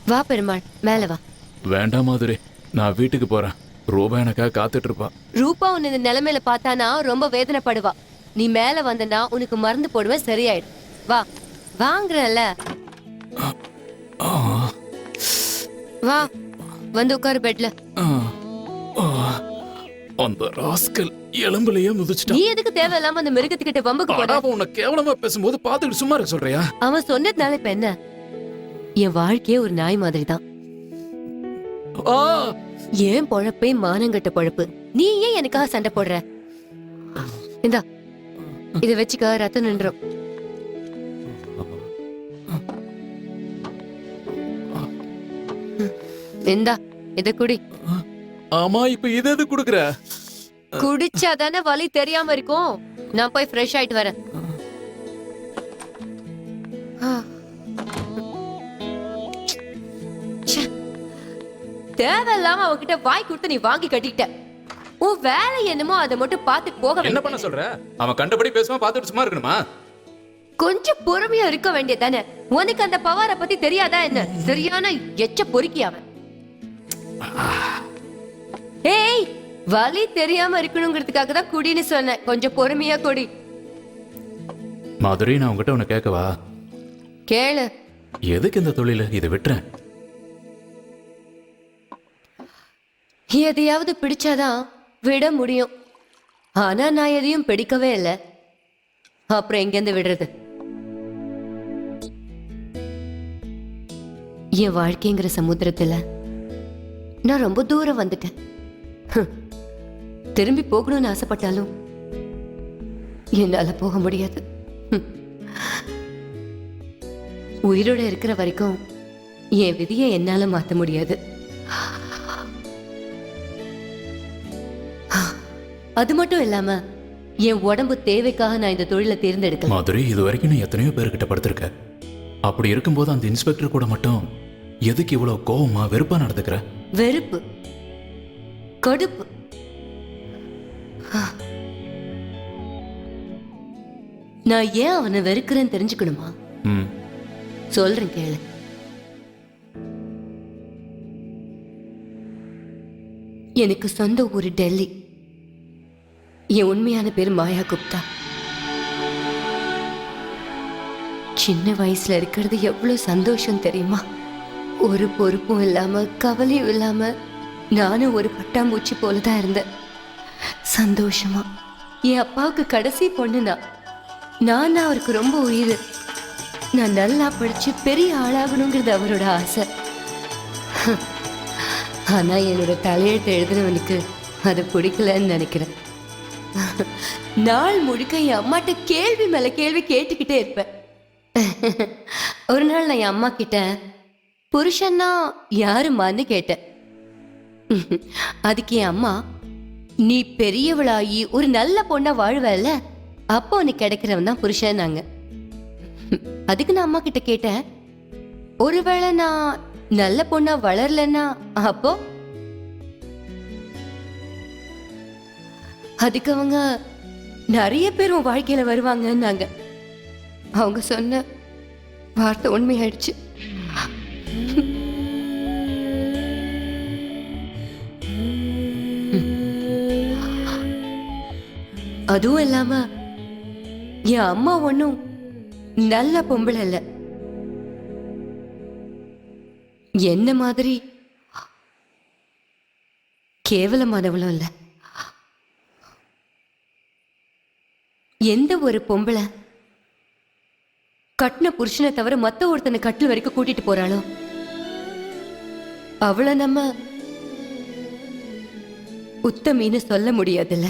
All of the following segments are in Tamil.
வா பெருமாள், மேல வா. வேண்டாம் மாதுரி, நான் வீட்டுக்கு போறேன். ரூபா எனக்காக காத்துட்டு இருப்பா. ரூபா உன்னை இந்த நிலைமையில பார்த்தானா ரொம்ப வேதனைப்படுவா. நீ மேல வந்தனா உனக்கு மருந்து போடுவேன், சரியாயிடும். வா வாங்குறல. வா வந்து உட்காரு பெட்ல. அந்த ராஸ்கல் எலும்புலயே முதிச்சிட்டான். நீ எதுக்கு தேவையில்லாம அந்த மிருகத்துக்கிட்ட வம்புக்கு போற? அவன் உன்னை கேவலமா பேசும்போது பாத்துட்டு சும்மா இருக்க சொல்றியா? அவன் சொன்னதுனால இப்ப என்ன? என் வாழ்க்கையே ஒரு நாய் மாதிரி தான். ஏன் பொழப்பே மானங்கட்ட பொழப்பு. நீ ஏன் எனக்காக சண்டை போடுற? இந்தா இத வச்சுக்க, ரத்தம் நின்றும். இந்தா இத குடி. ஆமா, இப்ப இது எது குடுக்குற? குடிச்சாதானே வலி தெரியாம இருக்கும். நான் போய் ஃப்ரெஷ் ஆயிட்டு வரேன். தேவையில்லாம அவகிட்ட வாய் கொடுத்து நீ வாங்கி கட்டிட்ட. உன் வேலை என்னமோ அதை மட்டும் பார்த்துட்டு போக. என்ன பண்ண சொல்ற? அவன் கண்டபடி பேசுவான், பார்த்துட்டு சும்மா இருக்கணுமா? கொஞ்சம் பொறுமையா இருக்க வேண்டியதானே? உனக்கு அந்த பவார பத்தி தெரியாதா என்ன? சரியான எச்ச பொறுக்கி அவன். ஏய், வலி தெரியாம இருக்கணுங்கிறதுக்காக தான் குடின்னு சொன்னேன். கொஞ்சம் பொறுமையா குடி. மாதுரி, நான் உங்ககிட்ட உன்னை கேட்கவா? கேளு. எதுக்கு இந்த தொழில? இதை விட்டுறேன். எதையாவது பிடிச்சாதான் விட முடியும். ஆனா நான் எதையும் பிடிக்கவே இல்லை. அப்புறம் எங்கேருந்து விடுறது? என் வாழ்க்கைங்கிற சமுத்திரத்துல நான் ரொம்ப தூரம் வந்துட்டேன். திரும்பி போகணும்னு ஆசைப்பட்டாலும் என்னால போக முடியாது. உயிரோட இருக்கிற வரைக்கும் என் விதியை என்னால மாத்த முடியாது. அது மட்டும் இல்லாம என் உடம்பு தேவைக்காக நான் இந்த தொழிலை தேர்ந்தெடுக்கல. மாதுரி, இது வரைக்கும் நீ எத்தனையோ பேர்கிட்ட படுத்திருக்க. அப்படி இருக்கும்போது அந்த இன்ஸ்பெக்டர் கூட மட்டும் எதுக்கு இவ்வளவு கோவமா வெறுப்பா நடந்துக்கிற? வெறுப்பு, கடுப்பு. நான் ஏன் அவனை வெறுக்கிறேன்னு தெரிஞ்சுக்கணுமா? சொல்றேன் கேளு. எனக்கு சொந்த ஊரு டெல்லி. என் உண்மையான பேர் மாயா குப்தா. சின்ன வயசுல இருக்கிறது எவ்வளவு சந்தோஷம் தெரியுமா? ஒரு பொறுப்பும் இல்லாம கவலையும் இல்லாம நானும் ஒரு பட்டாம்பூச்சி போலதான் இருந்தேன். சந்தோஷமா. என் அப்பாவுக்கு கடைசி பொண்ணுனா நான் அவருக்கு ரொம்ப உயிர். நான் நல்லா படிச்சு பெரிய ஆளாகணுங்கிறது அவரோட ஆசை. ஆனா என்னோட தலையெழுத்து எழுதுனவனுக்கு அது பிடிக்கலன்னு நினைக்கிறேன். நாள் முழுக்க என் அம்மாட்ட கேள்வி மேல கேள்வி கேட்டுக்கிட்டே இருப்பேன். ஒரு நாள் நான் என் அம்மா கிட்ட புருஷன்னா யாருமான்னு கேட்டேன். அதுக்கு என் அம்மா, நீ பெரியவளாகி ஒரு நல்ல பொண்ணா வாழ்வல்ல, அப்போ உனக்கு கிடைக்கிறவன் தான் புருஷன் நாங்க. அதுக்கு நான் அம்மா கிட்ட கேட்டேன், ஒருவேளை நான் நல்ல பொண்ணா வளரலன்னா அப்போ? அதுக்கு அவங்க, நிறைய பேர் உன் வாழ்க்கையில வருவாங்கன்னாங்க. அவங்க சொன்ன வார்த்தை உண்மையாயிடுச்சு. அதுவும் இல்லாம என் அம்மா ஒன்னும் நல்ல பொம்பளை இல்ல. என்ன மாதிரி கேவலமானவளும் இல்ல. எந்த ஒரு பொம்பளை கட்டின புருஷனை தவிர மத்த ஒருத்தனை கட்டில் வரைக்கும் கூட்டிட்டு போறாளோ அவளை நம்ம உத்தமின்னு சொல்ல முடியாதுல்ல.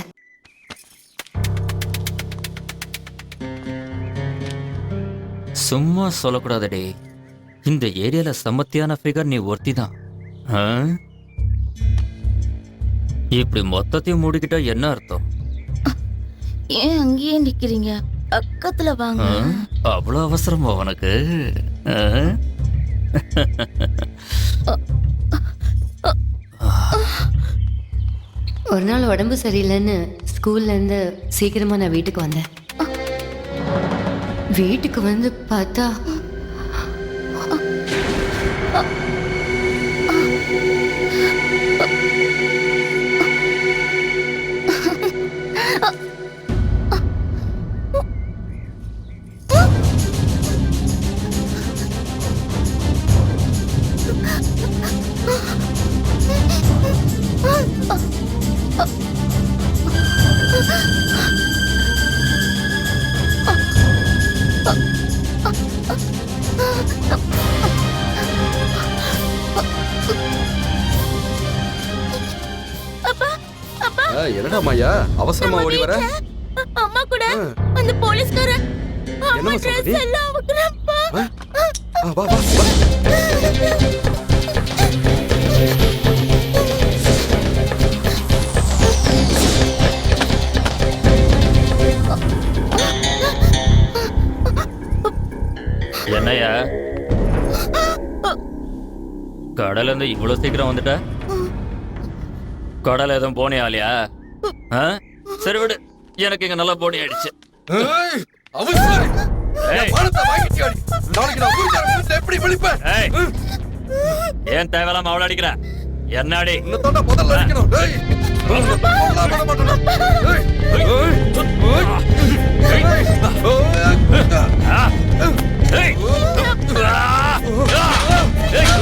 சும்மா சொல்லக்கூடாதே. இந்த ஏரியால சமத்தியான ஃபிகர் நீ ஒருத்தி தான். இப்படி மொத்தத்தையும் மூடிக்கிட்டா என்ன அர்த்தம்? ஏன் அங்கேயே நிக்கிறீங்க? பக்கத்துல வாங்க. அவ்வளவு அவசரமா உனக்கு? ஒரு நாள் உடம்பு சரியில்லைன்னு ஸ்கூல்ல இருந்து சீக்கிரமா நான் வீட்டுக்கு வந்தேன். வீட்டுக்கு வந்து பார்த்தா என்னடா மாயா அவசரமா ஓடி வர? அம்மா கூட அந்த போலீஸ்காரன் அம்மா என்னம்மா சொல்ற நீ? ட்ரெஸ் எல்லாம் அவுக்குறான்ப்பா. வா வா வா. என்னையா கடல இருந்து இவ்வளவு சீக்கிரம் வந்துட்ட? கடல எதுவும் போனியா இல்லையா? சரி விடு, எனக்கு இங்க நல்லா போனி ஆயிடுச்சு. ஏய், அவசரம். ஏய். பணத்தை வாங்கிட்டியாடி? நாளைக்கு நான் ஊர்க்கார வீட்டுல எப்படி விழிப்பேன்? ஏய், ஏன் தேவையில்லாம அவள அடிக்கிற? என்னடி? இன்னத்தோட முதல்ல அடிக்கணும். டேய். கொல்லாம விட மாட்டேன்டா. டேய். ஏய். ஏய். ஏய். ஆ. ஏய். ஆ. ஆ. ஏய்.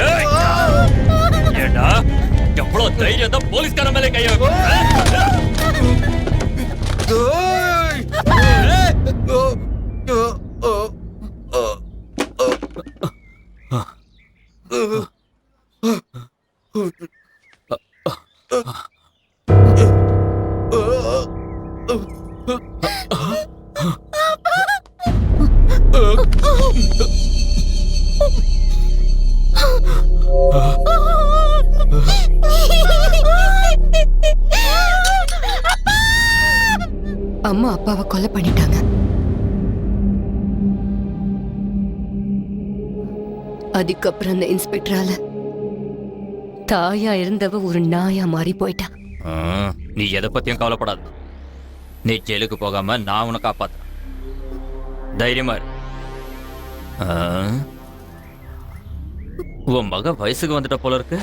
ஏய். ஏண்டா எவ்வளவு தைரியம் தான் போலீஸ்கார மேலே கைய அம்மா அப்பாவை கொலை பண்ணிட்டாங்க. அதுக்கப்புறம் அந்த இன்ஸ்பெக்டரால தாயா இருந்தவ ஒரு நாயா மாறி போயிட்டா. நீ எதை பத்தியும் கவலைப்படாத. நீ ஜெயிலுக்கு போகாம நான் உன்னை காப்பாத்துறேன். தைரியமா இரு. உன் மக வயசுக்கு வந்துட்ட போல இருக்கு.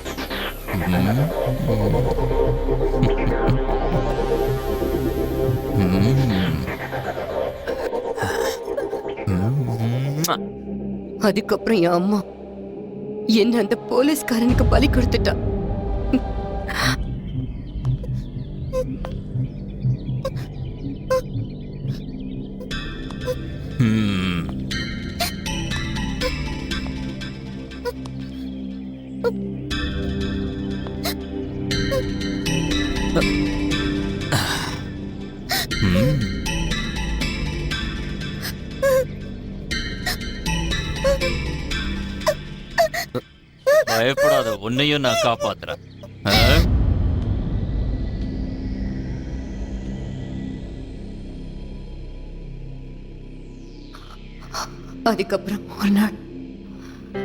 அதுக்கப்புறம் என் அம்மா என்ன அந்த போலீஸ்காரனுக்கு பலி கொடுத்துட்டா. பயப்படாத, உன்னையும் நான் காப்பாத்துறேன். அதுக்கப்புறம் ஒரு நாள்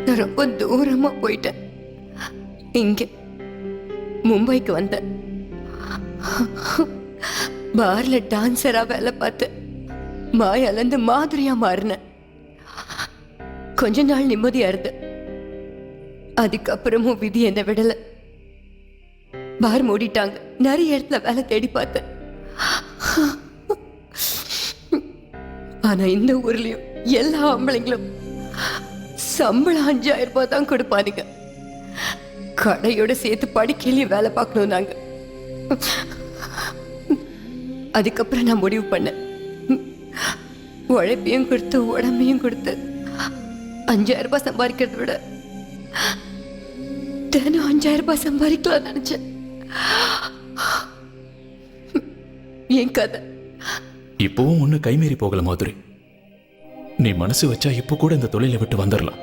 நான் ரொம்ப தூரமா போயிட்டேன். இங்க மும்பைக்கு வந்தேன். பார்ல டான்சரா வேலை பார்த்தேன். மாயாலேருந்து மாதிரியா மாறினேன். கொஞ்ச நாள் நிம்மதியா இருந்தேன். அதுக்கப்புறமும் விதி என்ன விடல. பார் மூடிட்டாங்க. நிறைய இடத்துல வேலை தேடி பார்த்தேன். ஆனா இந்த ஊர்லயும் எல்லா ஆம்பளைங்களும் சம்பளம் 5000 ரூபாய் தான் கொடுப்பானுங்க. கடையோட சேர்த்து படிக்கையிலையும் வேலை பார்க்கணும் நாங்க. அதுக்கப்புறம் நான் முடிவு பண்ணேன், உழைப்பையும் கொடுத்து உடம்பையும் கொடுத்து 5000 ரூபாய் சம்பாதிக்கிறத விட தினம் 5000 ரூபாய் சம்பாதிக்கலாம் நினைச்சேன். என் கதை இப்பவும் ஒண்ணு கைமீறி போகல மாதுரி. நீ மனசு வச்சா இப்போ கூட இந்த தொழிலை விட்டு வந்துடலாம்.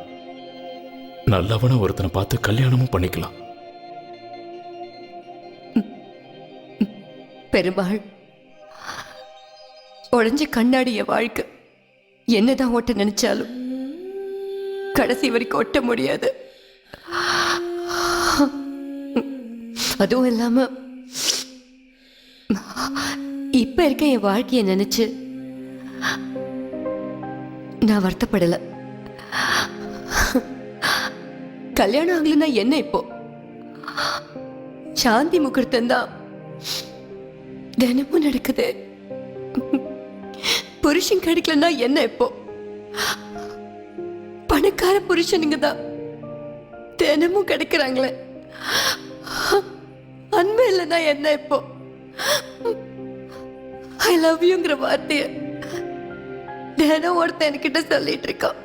நல்லவன ஒருத்தனை பார்த்து கல்யாணமும் பண்ணிக்கலாம். பெருமாள், உடைஞ்ச கண்ணாடிய வாழ்க்கை என்னதான் ஓட்ட நினைச்சாலும் கடைசி வரைக்கும் ஒட்ட முடியாது. அதுவும் இல்லாம இப்ப இருக்க என் வாழ்க்கைய நினைச்சு நான் வருத்தப்படல. கல்யாணம் ஆகலன்னா என்ன இப்போ? சாந்தி முகூர்த்தம் தான் தினமும் நடக்குது. புருஷன் கிடைக்கலன்னா என்ன இப்போ? பணக்கார புருஷனுங்க தான் தினமும் கிடைக்கிறாங்களே. அன்பு இல்லைன்னா என்ன இப்போ? ஐ லவ் யூங்கிற வார்த்தைய தினம் ஒருத்தன் என்கிட்ட சொல்லிட்டு இருக்கான்.